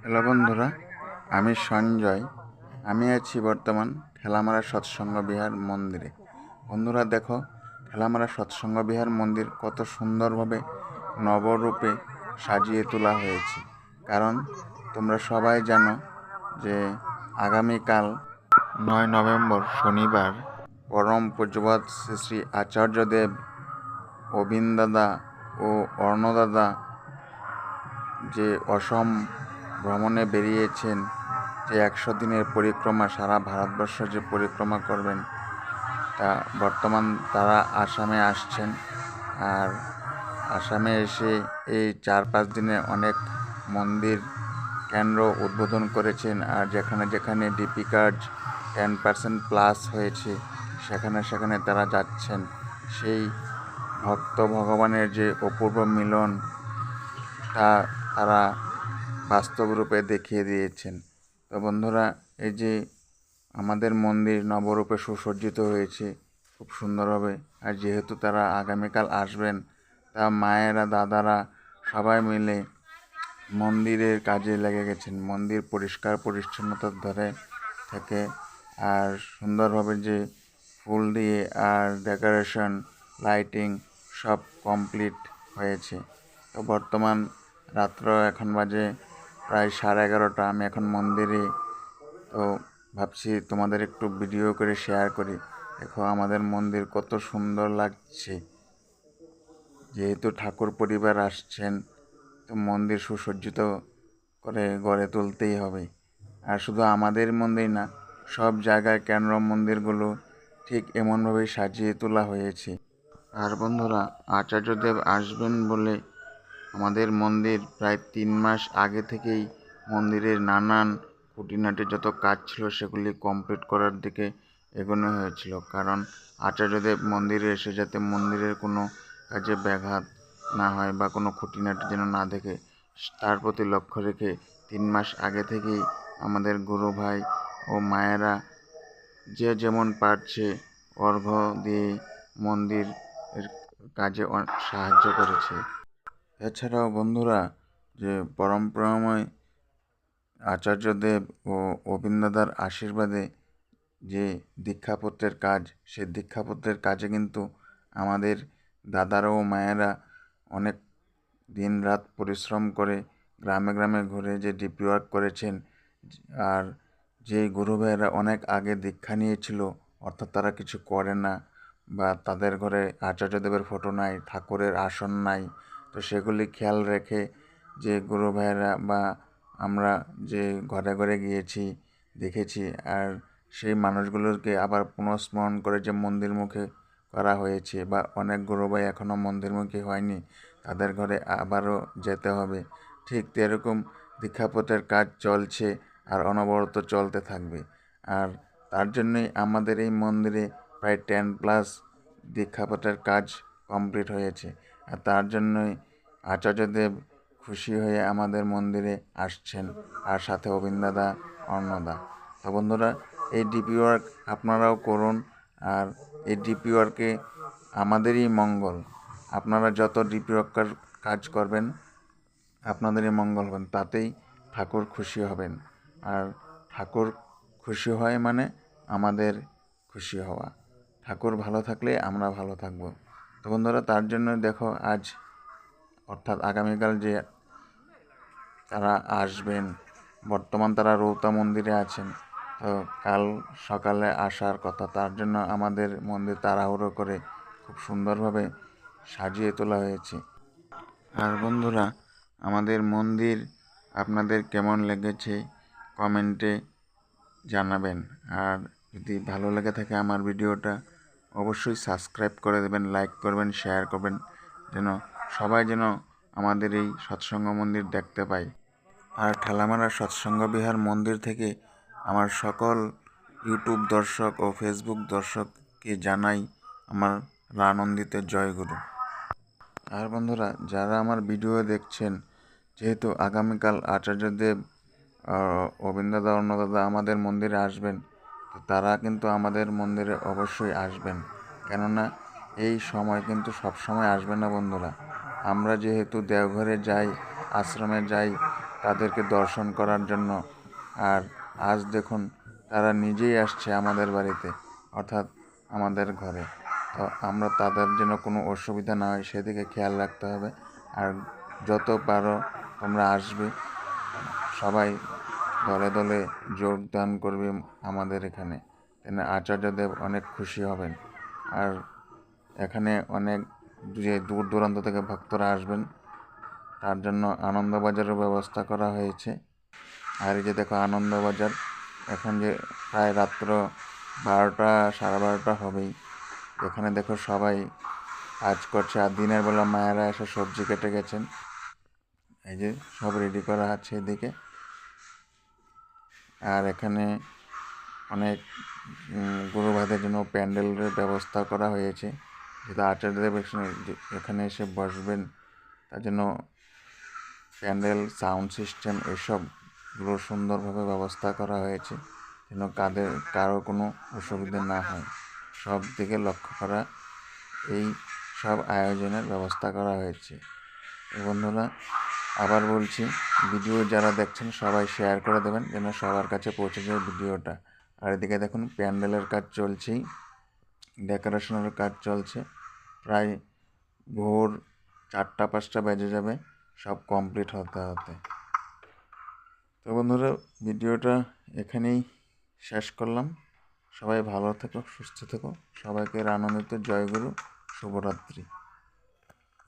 Hello বন্ধুরা, আমি সঞ্জয়। আমি আছি বর্তমান ঠেলামারা সৎসঙ্গ বিহার মন্দিরে। বন্ধুরা দেখো, ঠেলামারা সৎসঙ্গ বিহার মন্দির কত সুন্দরভাবে নবরূপে সাজিয়ে তোলা হয়েছে। কারণ তোমরা সবাই জানো যে আগামীকাল 9 নভেম্বর শনিবার পরম পূজ্যপাদ শ্রী শ্রী আচার্যদেব, অবিন দাদা ও অর্ণদাদা যে অসম ভ্রমণে বেরিয়েছেন, যে 100 দিনের পরিক্রমা সারা ভারতবর্ষ যে পরিক্রমা করবেন, তা বর্তমান তারা আসামে আসছেন। আর আসামে এসে এই 4-5 দিনে অনেক মন্দির কেন্দ্র উদ্বোধন করেছেন। আর যেখানে যেখানে ডিপি কার্ড 10% প্লাস হয়েছে, সেখানে তারা যাচ্ছেন। সেই ভক্ত ভগবানের যে অপূর্ব মিলন, তা তারা বাস্তব রূপে দেখিয়ে দিয়েছেন। তো বন্ধুরা, এই যে আমাদের মন্দির নবরূপে সুসজ্জিত হয়েছে খুব সুন্দরভাবে। আর যেহেতু তারা আগামীকাল আসবেন, তা মায়েরা দাদারা সবাই মিলে মন্দিরের কাজে লেগে গেছেন। মন্দির পরিষ্কার পরিচ্ছন্নতার ধরে থেকে আর সুন্দরভাবে যে ফুল দিয়ে আর ডেকোরেশন, লাইটিং সব কমপ্লিট হয়েছে। তো বর্তমান রাত্র এখন বাজে প্রায় 11:30। আমি এখন মন্দিরে। তো ভাবছি তোমাদের একটু ভিডিও করে শেয়ার করি। দেখো আমাদের মন্দির কত সুন্দর লাগছে। যেহেতু ঠাকুর পরিবার আসছেন, তো মন্দির সুসজ্জিত করে গড়ে তুলতেই হবে। আর শুধু আমাদের মন্দির না, সব জায়গায় কেন্দ্র মন্দিরগুলো ঠিক এমনভাবেই সাজিয়ে তোলা হয়েছে। আর বন্ধুরা, আচার্যদেব আসবেন বলে আমাদের মন্দির প্রায় 3 মাস আগে থেকেই মন্দিরের নানান খুঁটিনাটি যত কাজ ছিল সেগুলি কমপ্লিট করার দিকে এগোনো হয়েছিল। কারণ আচার্যদেব মন্দিরে এসে যাতে মন্দিরের কোনো কাজে ব্যাঘাত না হয় বা কোনো খুঁটিনাটি যেন না দেখে, তার প্রতি লক্ষ্য রেখে 3 মাস আগে থেকেই আমাদের গুরু ভাই ও মায়েরা যে যেমন পারছে অর্ঘ্য দিয়ে মন্দিরের কাজে সাহায্য করেছে। এছাড়াও বন্ধুরা, যে পরম্পরাময় আচার্যদেব ও অবিন দাদার আশীর্বাদে যে দীক্ষাপত্রের কাজ, সেই দীক্ষাপত্রের কাজে কিন্তু আমাদের দাদারা ও মায়েরা অনেক দিন রাত পরিশ্রম করে গ্রামে গ্রামে ঘুরে যে ডিপি ওয়ার্ক করেছেন। আর যেই গুরু ভাইয়েরা অনেক আগে দীক্ষা নিয়েছিল, অর্থাৎ তারা কিছু করে না বা তাদের ঘরে আচার্যদেবের ফটো নাই, ঠাকুরের আসন নাই, তো সেগুলি খেয়াল রেখে যে গুরু ভাইয়েরা বা আমরা যে ঘরে ঘরে গিয়েছি, দেখেছি। আর সেই মানুষগুলোকে আবার পুনঃস্মরণ করে যে মন্দিরমুখী করা হয়েছে, বা অনেক গুরু ভাই এখনও মন্দিরমুখী হয়নি, তাদের ঘরে আবারও যেতে হবে। ঠিক এরকম দীক্ষাপত্রের কাজ চলছে আর অনবরত চলতে থাকবে। আর তার জন্যই আমাদের এই মন্দিরে প্রায় 10+ দীক্ষাপত্রের কাজ কমপ্লিট হয়েছে। আর তার জন্যই আচার্যদেব খুশি হয়ে আমাদের মন্দিরে আসছেন, আর সাথে অবিন দাদা, অর্ণদা। তো বন্ধুরা, এই ডিপি ওয়ার্ক আপনারাও করুন। আর এই ডিপি ওয়ার্কে আমাদেরই মঙ্গল। আপনারা যত ডিপি ওয়ার্কের কাজ করবেন, আপনাদেরই মঙ্গল হবেন, তাতেই ঠাকুর খুশি হবেন। আর ঠাকুর খুশি হয় মানে আমাদের খুশি হওয়া। ঠাকুর ভালো থাকলে আমরা ভালো থাকব। তো বন্ধুরা, তার জন্য দেখো আজ, অর্থাৎ আগামীকাল যে তারা আসবেন, বর্তমান তারা রৌতা মন্দিরে আছেন, তো কাল সকালে আসার কথা। তার জন্য আমাদের মন্দির তাড়াহুড়ো করে খুব সুন্দরভাবে সাজিয়ে তোলা হয়েছে। আর বন্ধুরা, আমাদের মন্দির আপনাদের কেমন লেগেছে কমেন্টে জানাবেন। আর যদি ভালো লেগে থাকে আমার ভিডিওটা, অবশ্যই সাবস্ক্রাইব করে দেবেন, লাইক করবেন, শেয়ার করবেন, যেন সবাই যেন আমাদের এই সৎসঙ্গ মন্দির দেখতে পায়। আর ঠেলামারা সৎসঙ্গ বিহার মন্দির থেকে আমার সকল ইউটিউব দর্শক ও ফেসবুক দর্শককে জানাই আমার আনন্দিত জয়গুরু। আর বন্ধুরা, যারা আমার ভিডিও দেখছেন, যেহেতু আগামীকাল আচার্যদেব, অবিন দাদা, অর্ণদাদা আমাদের মন্দিরে আসবেন, তো তারা কিন্তু আমাদের মন্দিরে অবশ্যই আসবেন। কেননা এই সময় কিন্তু সব সময় আসবে না বন্ধুরা। আমরা যেহেতু দেওঘরে যাই, আশ্রমে যাই, তাদেরকে দর্শন করার জন্য। আর আজ দেখুন তারা নিজেই আসছে আমাদের বাড়িতে, অর্থাৎ আমাদের ঘরে। তো আমরা তাদের যেন কোনো অসুবিধা না হয় সেদিকে খেয়াল রাখতে হবে। আর যত পারো তোমরা আসবে, সবাই দলে দলে যোগদান করবে আমাদের এখানে। আচার্যদেব অনেক খুশি হবেন। আর এখানে অনেক যে দূর দূরান্ত থেকে ভক্তরা আসবেন, তার জন্য আনন্দবাজারের ব্যবস্থা করা হয়েছে। আর এই যে দেখো আনন্দবাজার, এখন যে প্রায় রাত্র 12টা 12:30 হবেই। এখানে দেখো সবাই কাজ করছে, আর দিনের বেলা মায়েরা এসে সবজি কেটে গেছেন। এই যে সব রেডি করা আছে এদিকে। আর এখানে অনেক গুরু ভাইদের জন্য প্যান্ডেলের ব্যবস্থা করা হয়েছে, যেহেতু আচার্যদেব এখানে এসে বসবেন, তার জন্য প্যান্ডেল, সাউন্ড সিস্টেম এসবগুলো সুন্দরভাবে ব্যবস্থা করা হয়েছে, যেন কারো কোনো অসুবিধা না হয়। সব দিকে লক্ষ্য করা এই সব আয়োজনের ব্যবস্থা করা হয়েছে। বন্ধুরা, আবার বলছি, ভিডিও যারা দেখছেন সবাই শেয়ার করে দেবেন, যেন সবার কাছে পৌঁছে যায় ভিডিওটা। আর এদিকে দেখুন প্যান্ডেলের কাজ চলছেই, ডেকোরেশনের কাজ চলছে। প্রায় ভোর 4টা-5টা বেজে যাবে সব কমপ্লিট হতে হতে। তো বন্ধুরা, ভিডিওটা এখানেই শেষ করলাম। সবাই ভালো থেকো, সুস্থ থেকো। সবাইকে আনন্দিত। জয়গুরু, শুভরাত্রি।